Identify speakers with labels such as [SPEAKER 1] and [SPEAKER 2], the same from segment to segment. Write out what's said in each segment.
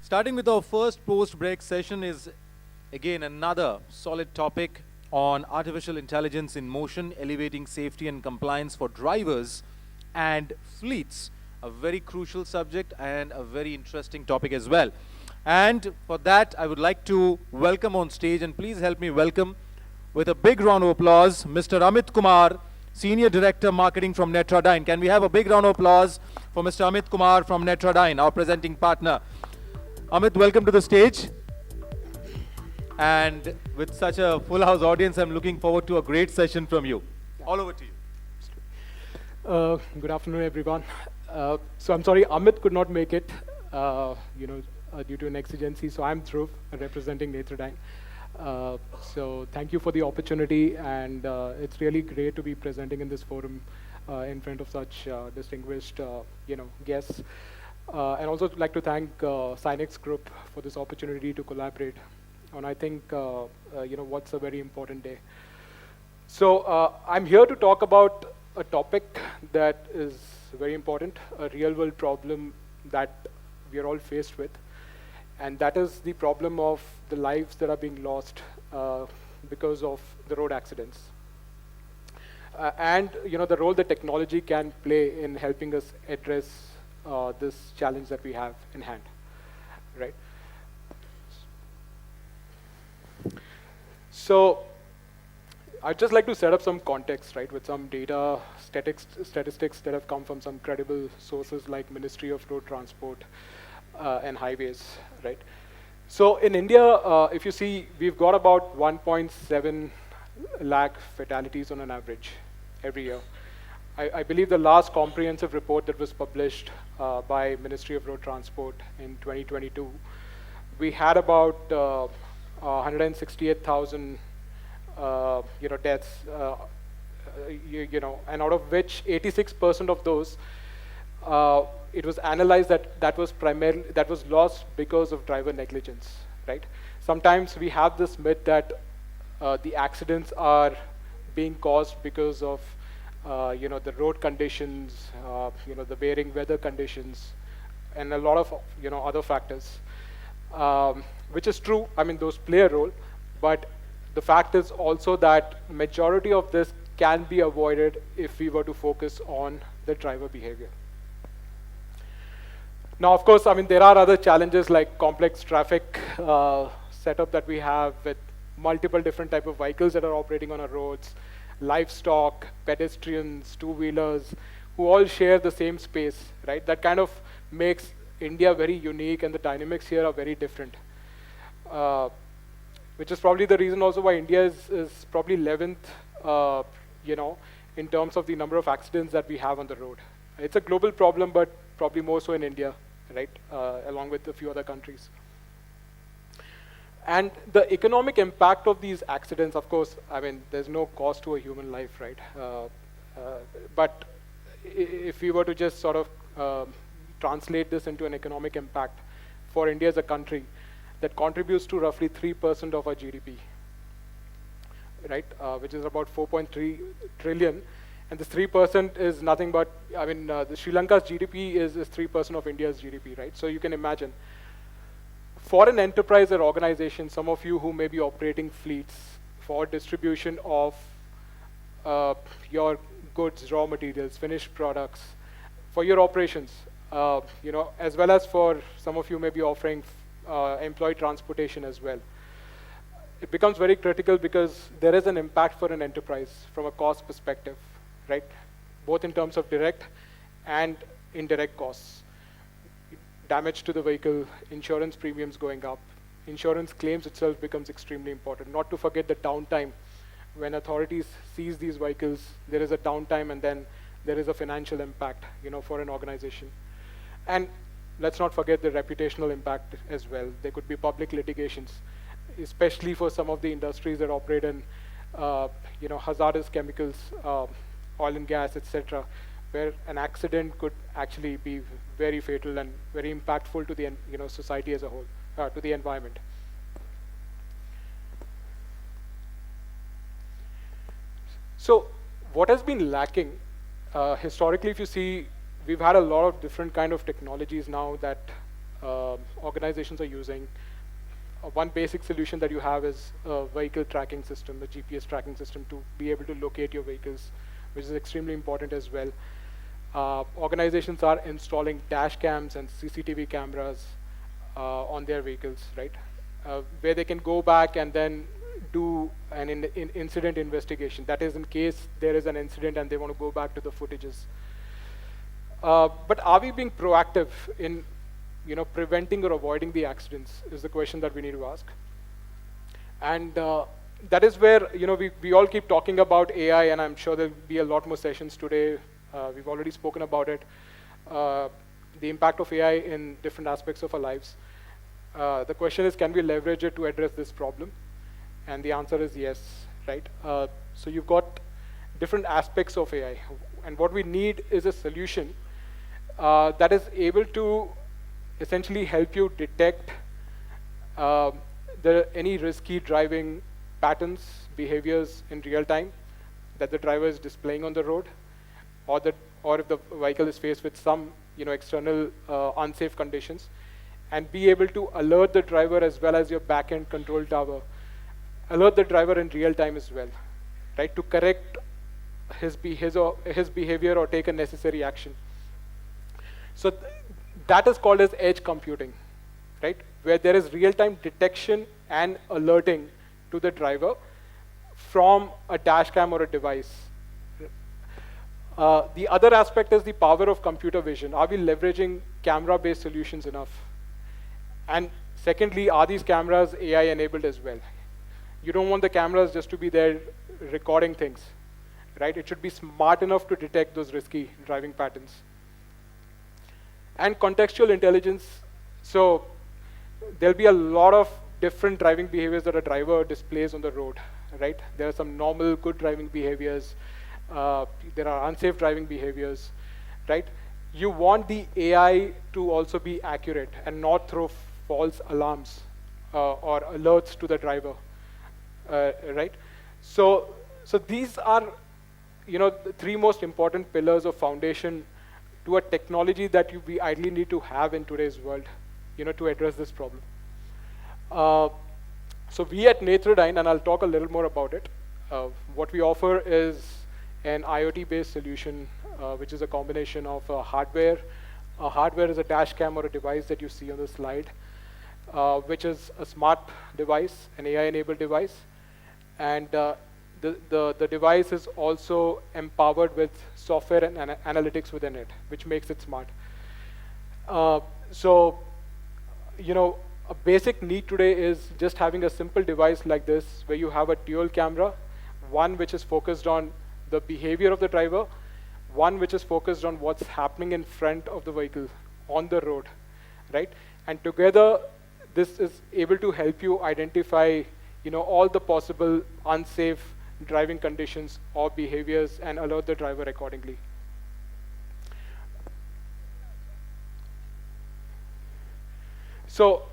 [SPEAKER 1] Starting with our first post-break session is again another solid topic on artificial intelligence in motion, elevating safety and compliance for drivers and fleets. A very crucial subject and a very interesting topic as well. And for that, I would like to welcome on stage, and please help me welcome with a big round of applause, Mr. Amit Kumar, Senior Director Marketing from Netradyne. Can we have a big round of applause for Mr. Amit Kumar from Netradyne, our presenting partner. Amit, welcome to the stage. And with such a full house audience, I'm looking forward to a great session from you. All over to you.
[SPEAKER 2] Good afternoon, everyone. So I'm sorry, Amit could not make it, due to an exigency. So I'm Dhruv, representing Netradyne. So thank you for the opportunity, and it's really great to be presenting in this forum in front of such distinguished, guests. And also like to thank 𝐶𝐚𝐥𝐞𝐯𝐚 Group for this opportunity to collaborate on, I think, what's a very important day. So I'm here to talk about a topic that is very important, a real-world problem that we are all faced with, and that is the problem of the lives that are being lost because of the road accidents. And the role that technology can play in helping us address this challenge that we have in hand, right? So I'd just like to set up some context, right, with some data, statistics that have come from some credible sources like Ministry of Road Transport and Highways, right? So in India, if you see, we've got about 1.7 lakh fatalities on an average every year. I believe the last comprehensive report that was published by Ministry of Road Transport in 2022, we had about 168,000 deaths, and out of which 86% of those, it was analyzed that was lost because of driver negligence, right? Sometimes we have this myth that the accidents are being caused because of the road conditions, the varying weather conditions, and a lot of other factors, which is true. I mean, those play a role, but the fact is also that majority of this can be avoided if we were to focus on the driver behavior. Now, of course, I mean, there are other challenges like complex traffic setup that we have with multiple different type of vehicles that are operating on our roads, livestock, pedestrians, two-wheelers, who all share the same space, right? That kind of makes India very unique, and the dynamics here are very different, which is probably the reason also why India is probably 11th, in terms of the number of accidents that we have on the road. It's a global problem, but probably more so in India, right, along with a few other countries. And the economic impact of these accidents, of course, I mean, there's no cost to a human life, right? But if we were to just sort of translate this into an economic impact for India as a country, that contributes to roughly 3% of our GDP, right? Which is about 4.3 trillion. And this 3% is nothing but, I mean, the Sri Lanka's GDP is 3% of India's GDP, right? So you can imagine, for an enterprise or organization, some of you who may be operating fleets for distribution of your goods, raw materials, finished products, for your operations, as well as for some of you may be offering employee transportation as well. It becomes very critical because there is an impact for an enterprise from a cost perspective, right? Both in terms of direct and indirect costs. Damage to the vehicle, insurance premiums going up, insurance claims itself becomes extremely important. Not to forget the downtime. When authorities seize these vehicles, there is a downtime, and then there is a financial impact, for an organization. And let's not forget the reputational impact as well. There could be public litigations, especially for some of the industries that operate in, hazardous chemicals, oil and gas, etc., where an accident could actually be very fatal and very impactful to the society as a whole, to the environment. So what has been lacking historically, if you see, we've had a lot of different kind of technologies now that organizations are using. One basic solution that you have is a vehicle tracking system, a GPS tracking system to be able to locate your vehicles, which is extremely important as well. Organizations are installing dash cams and CCTV cameras on their vehicles, right? Where they can go back and then do an incident investigation. That is in case there is an incident and they want to go back to the footages. But are we being proactive in preventing or avoiding the accidents is the question that we need to ask. And that is where we all keep talking about AI, and I'm sure there'll be a lot more sessions today. We've already spoken about it. The impact of AI in different aspects of our lives. The question is, can we leverage it to address this problem? And the answer is yes, right? So you've got different aspects of AI, and what we need is a solution that is able to essentially help you detect any risky driving patterns, behaviors in real time that the driver is displaying on the road, or if the vehicle is faced with some external unsafe conditions, and be able to alert the driver as well as your back-end control tower, alert the driver in real time as well, right, to correct his behavior or take a necessary action. So that is called as edge computing, right, where there is real-time detection and alerting to the driver from a dash cam or a device. The other aspect is the power of computer vision. Are we leveraging camera-based solutions enough? And secondly, are these cameras AI-enabled as well? You don't want the cameras just to be there recording things, right? It should be smart enough to detect those risky driving patterns. And contextual intelligence. So there'll be a lot of different driving behaviors that a driver displays on the road, right? There are some normal, good driving behaviors. There are unsafe driving behaviors, right? You want the AI to also be accurate and not throw false alarms or alerts to the driver, right? So these are, the three most important pillars of foundation to a technology that we ideally need to have in today's world, to address this problem. So we at Netradyne, and I'll talk a little more about it, what we offer is an IoT-based solution, which is a combination of hardware. Hardware is a dash cam or a device that you see on the slide, which is a smart device, an AI-enabled device. And the device is also empowered with software and analytics within it, which makes it smart. So, a basic need today is just having a simple device like this, where you have a dual camera, one which is focused on the behavior of the driver, one which is focused on what's happening in front of the vehicle on the road, right? And together, this is able to help you identify, all the possible unsafe driving conditions or behaviors and alert the driver accordingly. So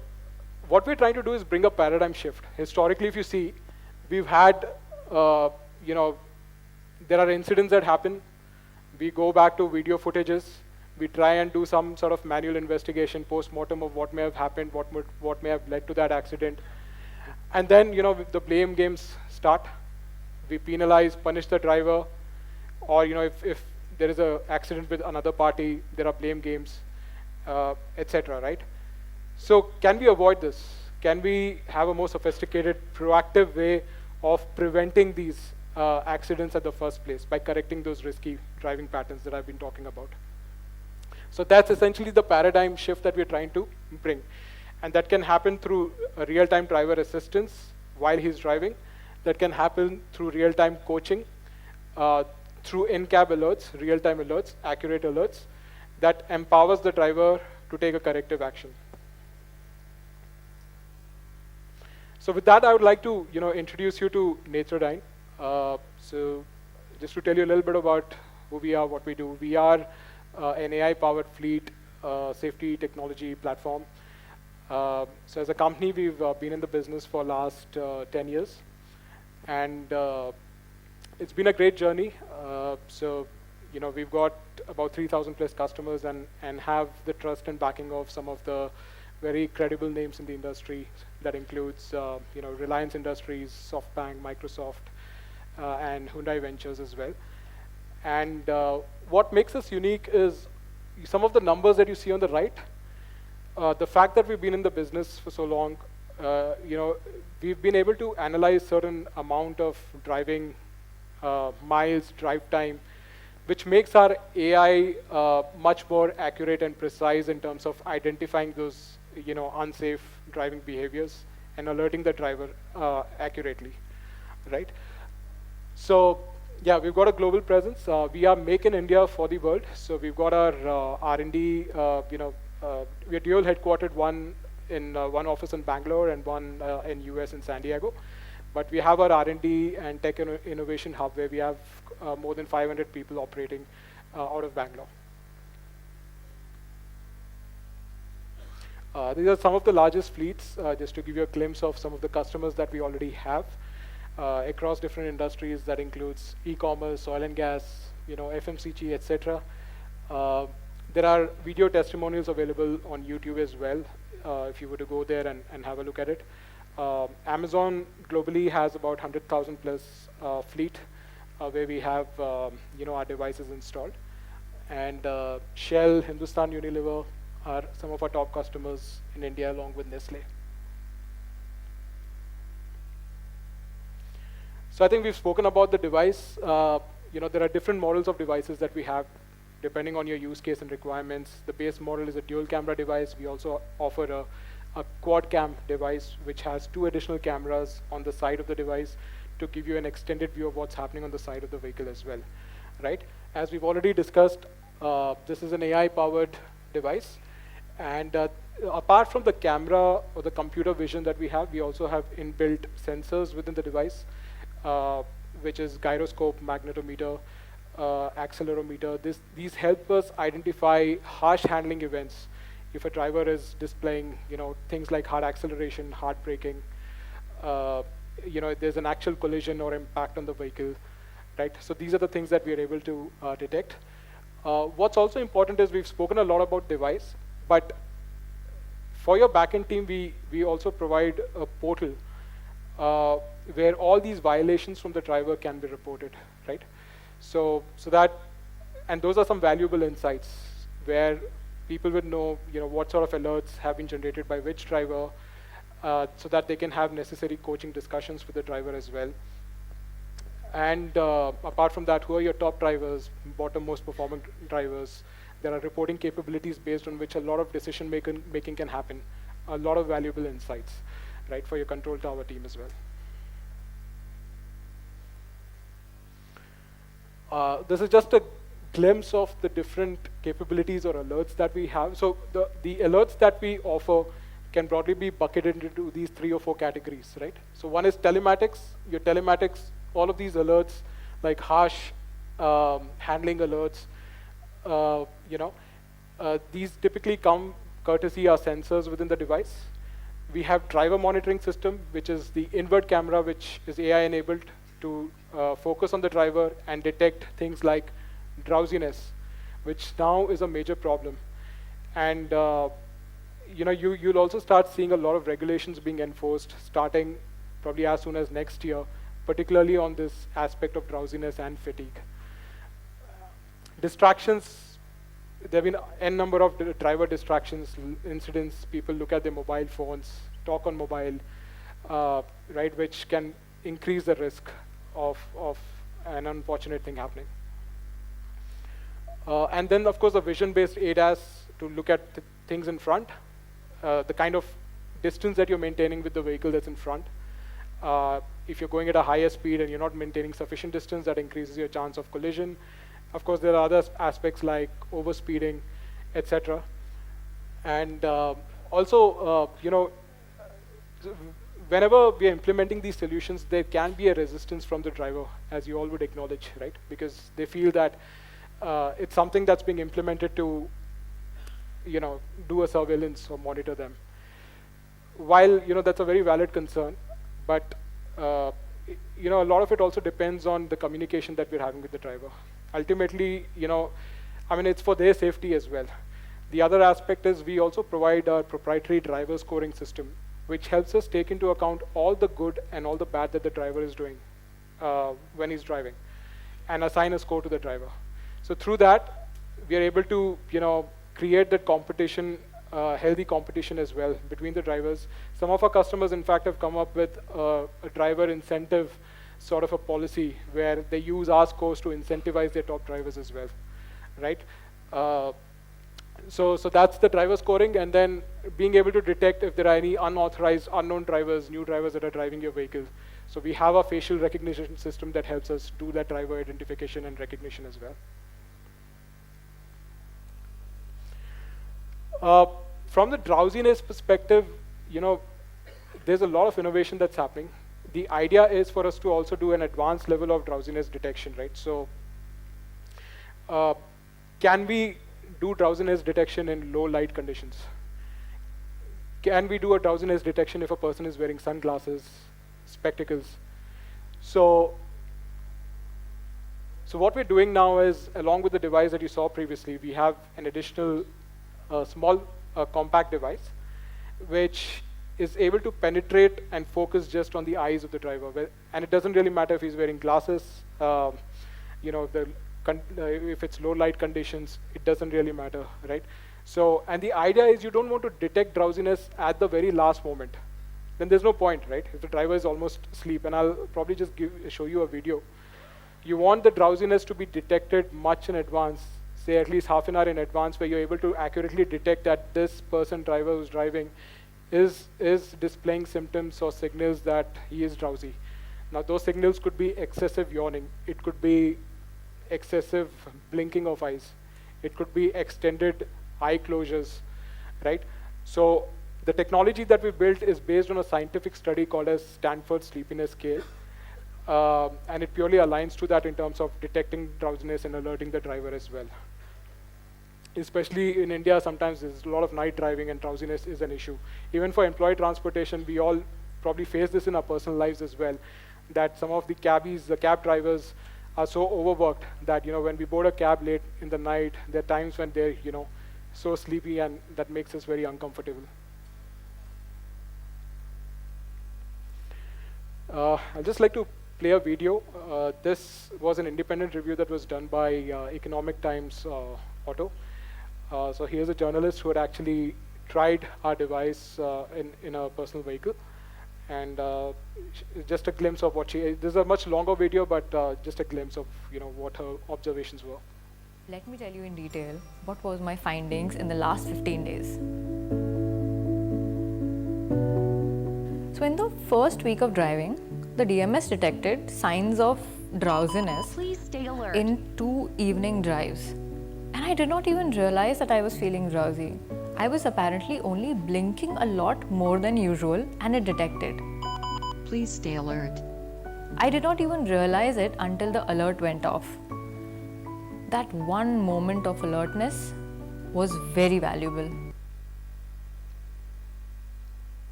[SPEAKER 2] what we're trying to do is bring a paradigm shift. Historically, if you see, we've had, there are incidents that happen. We go back to video footages. We try and do some sort of manual investigation, post-mortem of what may have happened, what may have led to that accident. And then, the blame games start. We penalize, punish the driver, or if there is an accident with another party, there are blame games, etc. Right? So can we avoid this? Can we have a more sophisticated, proactive way of preventing these accidents at the first place by correcting those risky driving patterns that I've been talking about? So that's essentially the paradigm shift that we're trying to bring. And that can happen through real-time driver assistance while he's driving. That can happen through real-time coaching, through in-cab alerts, real-time alerts, accurate alerts, that empowers the driver to take a corrective action. So with that, I would like to introduce you to Netradyne. So just to tell you a little bit about who we are, what we do. We are an AI-powered fleet safety technology platform. So as a company, we've been in the business for last 10 years. And it's been a great journey. So we've got about 3,000 plus customers and have the trust and backing of some of the very credible names in the industry. That includes Reliance Industries, SoftBank, Microsoft, and Hyundai Ventures as well. And what makes us unique is some of the numbers that you see on the right. The fact that we've been in the business for so long, we've been able to analyze certain amount of driving miles, drive time, which makes our AI much more accurate and precise in terms of identifying those unsafe driving behaviors and alerting the driver accurately, right? So yeah, we've got a global presence. We are Make in India for the world. So we've got our R&D, we are dual headquartered, one in one office in Bangalore and one in US in San Diego. But we have our R&D and tech innovation hub where we have more than 500 people operating out of Bangalore. These are some of the largest fleets, just to give you a glimpse of some of the customers that we already have across different industries. That includes e-commerce, oil and gas, FMCG, etc. There are video testimonials available on YouTube as well, if you were to go there and have a look at it. Amazon globally has about 100,000 plus fleet where we have our devices installed. And Shell, Hindustan Unilever are some of our top customers in India, along with Nestle. So I think we've spoken about the device. There are different models of devices that we have depending on your use case and requirements. The base model is a dual camera device. We also offer a quad cam device, which has 2 additional cameras on the side of the device to give you an extended view of what's happening on the side of the vehicle as well, right? As we've already discussed, this is an AI-powered device. And apart from the camera or the computer vision that we have, we also have inbuilt sensors within the device, which is gyroscope, magnetometer, accelerometer. These help us identify harsh handling events. If a driver is displaying, things like hard acceleration, hard braking, there's an actual collision or impact on the vehicle, right? So these are the things that we are able to detect. What's also important is we've spoken a lot about device, but for your backend team, we also provide a portal where all these violations from the driver can be reported, right? So that, and those are some valuable insights where people would know, what sort of alerts have been generated by which driver, so that they can have necessary coaching discussions with the driver as well. And apart from that, who are your top drivers, bottom most performing drivers? There are reporting capabilities based on which a lot of decision making can happen. A lot of valuable insights, right, for your control tower team as well. This is just a glimpse of the different capabilities or alerts that we have. So the alerts that we offer can broadly be bucketed into these 3 or 4 categories, right? So one is telematics. Your telematics, all of these alerts, like harsh handling alerts, these typically come courtesy our sensors within the device. We have driver monitoring system, which is the inward camera, which is AI enabled to focus on the driver and detect things like drowsiness, which now is a major problem. And you'll also start seeing a lot of regulations being enforced starting probably as soon as next year, particularly on this aspect of drowsiness and fatigue. Distractions, there have been n number of driver distractions, incidents. People look at their mobile phones, talk on mobile, right, which can increase the risk of an unfortunate thing happening. And then, of course, the vision-based ADAS to look at things in front, the kind of distance that you're maintaining with the vehicle that's in front. If you're going at a higher speed and you're not maintaining sufficient distance, that increases your chance of collision. Of course, there are other aspects like overspeeding, etc. And also, whenever we are implementing these solutions, there can be a resistance from the driver, as you all would acknowledge, right? Because they feel that it's something that's being implemented to, do a surveillance or monitor them. While, that's a very valid concern, but, a lot of it also depends on the communication that we're having with the driver. Ultimately, it's for their safety as well. The other aspect is we also provide our proprietary driver scoring system, which helps us take into account all the good and all the bad that the driver is doing when he's driving, and assign a score to the driver. So through that, we are able to, create that competition, healthy competition as well between the drivers. Some of our customers, in fact, have come up with a driver incentive sort of a policy where they use our scores to incentivize their top drivers as well, right? So that's the driver scoring, and then being able to detect if there are any unauthorized, unknown drivers, new drivers that are driving your vehicle. So we have a facial recognition system that helps us do that driver identification and recognition as well. From the drowsiness perspective, there's a lot of innovation that's happening. The idea is for us to also do an advanced level of drowsiness detection, right? So can we do drowsiness detection in low light conditions? Can we do a drowsiness detection if a person is wearing sunglasses, spectacles? So what we're doing now is, along with the device that you saw previously, we have an additional small compact device, which is able to penetrate and focus just on the eyes of the driver. And it doesn't really matter if he's wearing glasses, if it's low light conditions, it doesn't really matter, right? So, and the idea is you don't want to detect drowsiness at the very last moment. Then there's no point, right? If the driver is almost asleep, and I'll probably just show you a video. You want the drowsiness to be detected much in advance, say at least half an hour in advance, where you're able to accurately detect that this driver who's driving is displaying symptoms or signals that he is drowsy. Now those signals could be excessive yawning, it could be excessive blinking of eyes, it could be extended eye closures, right? So the technology that we built is based on a scientific study called as Stanford Sleepiness Scale, and it purely aligns to that in terms of detecting drowsiness and alerting the driver as well. Especially in India, sometimes there's a lot of night driving and drowsiness is an issue. Even for employee transportation, we all probably face this in our personal lives as well, that some of the cabbies, the cab drivers, are so overworked that when we board a cab late in the night, there are times when they're so sleepy, and that makes us very uncomfortable. I'd just like to play a video. This was an independent review that was done by Economic Times Auto. So here's a journalist who had actually tried our device in a personal vehicle. And just a glimpse of what this is a much longer video, but just a glimpse of what her observations were.
[SPEAKER 3] Let me tell you in detail what was my findings in the last 15 days. So in the first week of driving, the DMS detected signs of drowsiness in 2 evening drives. And I did not even realize that I was feeling drowsy. I was apparently only blinking a lot more than usual, and it detected.
[SPEAKER 4] Please stay alert.
[SPEAKER 3] I did not even realize it until the alert went off. That one moment of alertness was very valuable.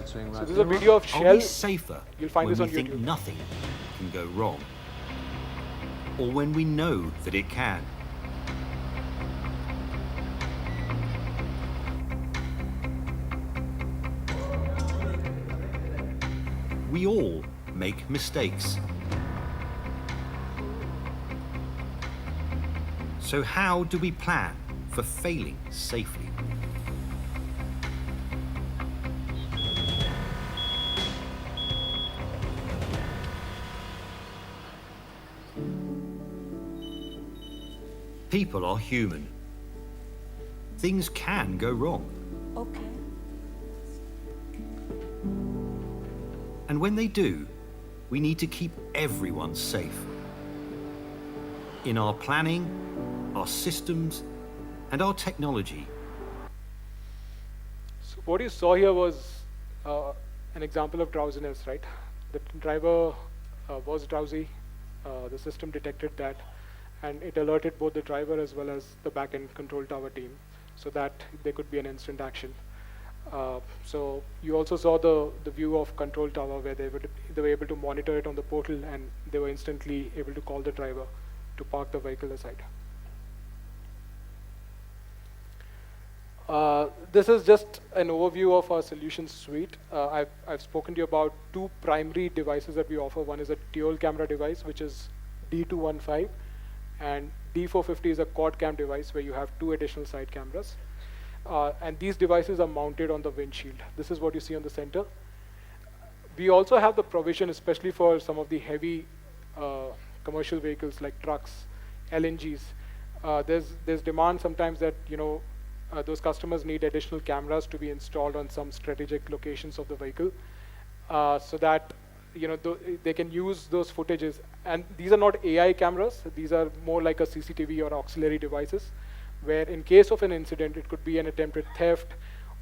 [SPEAKER 2] So this is a video of Shell.
[SPEAKER 5] Are we safer
[SPEAKER 2] You'll find
[SPEAKER 5] when
[SPEAKER 2] this on
[SPEAKER 5] we think
[SPEAKER 2] YouTube.
[SPEAKER 5] nothing can go wrong, or when we know that it can? We all make mistakes. So how do we plan for failing safely? People are human. Things can go wrong.
[SPEAKER 3] Okay.
[SPEAKER 5] And when they do, we need to keep everyone safe. In our planning, our systems, and our technology.
[SPEAKER 2] So what you saw here was an example of drowsiness, right? The driver was drowsy. The system detected that, and it alerted both the driver as well as the back-end control tower team, so that there could be an instant action. So you also saw the view of control tower, where they were able to monitor it on the portal, and they were instantly able to call the driver to park the vehicle aside. This is just an overview of our solution suite. I've spoken to you about two primary devices that we offer. One is a dual camera device, which is D215, and D450 is a quad cam device where you have two additional side cameras. And these devices are mounted on the windshield. This is what you see on the center. We also have the provision, especially for some of the heavy commercial vehicles like trucks, LNGs. There's demand sometimes that those customers need additional cameras to be installed on some strategic locations of the vehicle, so that they can use those footages. And these are not AI cameras. These are more like a CCTV or auxiliary devices, where in case of an incident, it could be an attempted theft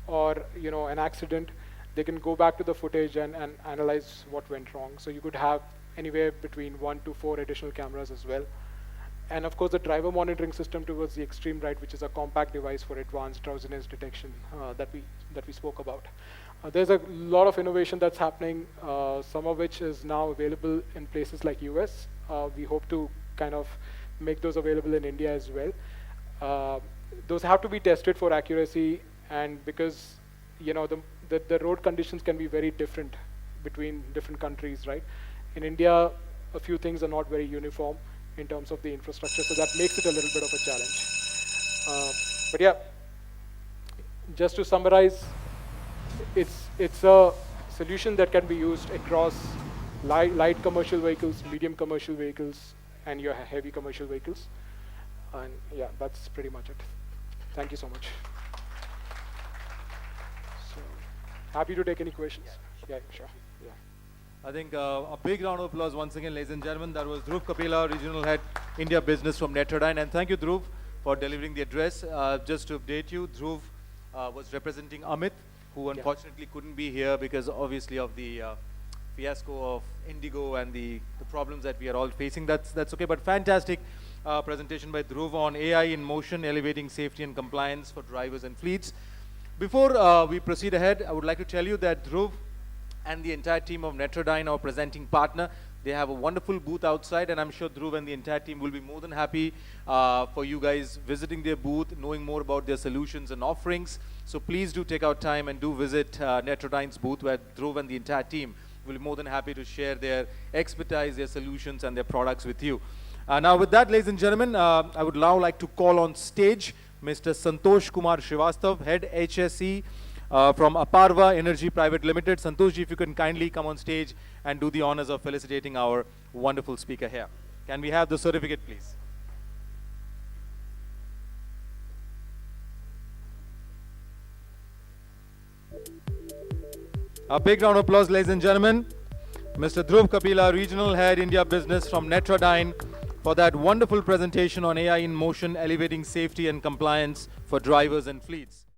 [SPEAKER 2] or an accident. They can go back to the footage and analyze what went wrong. So you could have anywhere between 1 to 4 additional cameras as well. And of course, the driver monitoring system towards the extreme right, which is a compact device for advanced drowsiness detection that we spoke about. There's a lot of innovation that's happening, some of which is now available in places like US. We hope to kind of make those available in India as well. Those have to be tested for accuracy, and because the road conditions can be very different between different countries, right? In India, a few things are not very uniform in terms of the infrastructure, so that makes it a little bit of a challenge. But yeah, just to summarize, it's a solution that can be used across light commercial vehicles, medium commercial vehicles, and your heavy commercial vehicles. And yeah, that's pretty much it. Thank you so much. So, happy to take any questions. Yeah, sure. Yeah.
[SPEAKER 1] I think a big round of applause once again, ladies and gentlemen. That was Dhruv Kapila, Regional Head, India Business from Netradyne. And thank you, Dhruv, for delivering the address. Just to update you, Dhruv was representing Amit, who unfortunately couldn't be here because obviously of the fiasco of Indigo and the problems that we are all facing. That's okay, but fantastic presentation by Dhruv on AI in motion, elevating safety and compliance for drivers and fleets. Before we proceed ahead, I would like to tell you that Dhruv and the entire team of Netradyne, our presenting partner, they have a wonderful booth outside, and I'm sure Dhruv and the entire team will be more than happy for you guys visiting their booth, knowing more about their solutions and offerings. So please do take out time and do visit Netradyne's booth, where Dhruv and the entire team will be more than happy to share their expertise, their solutions, and their products with you. Now with that, ladies and gentlemen, I would now like to call on stage Mr. Santosh Kumar Srivastava, Head HSE from Aparva Energy Private Limited. Santosh, if you can kindly come on stage and do the honors of felicitating our wonderful speaker here. Can we have the certificate, please? A big round of applause, ladies and gentlemen. Mr. Dhruv Kapila, Regional Head, India Business from Netradyne, for that wonderful presentation on AI in motion, elevating safety and compliance for drivers and fleets.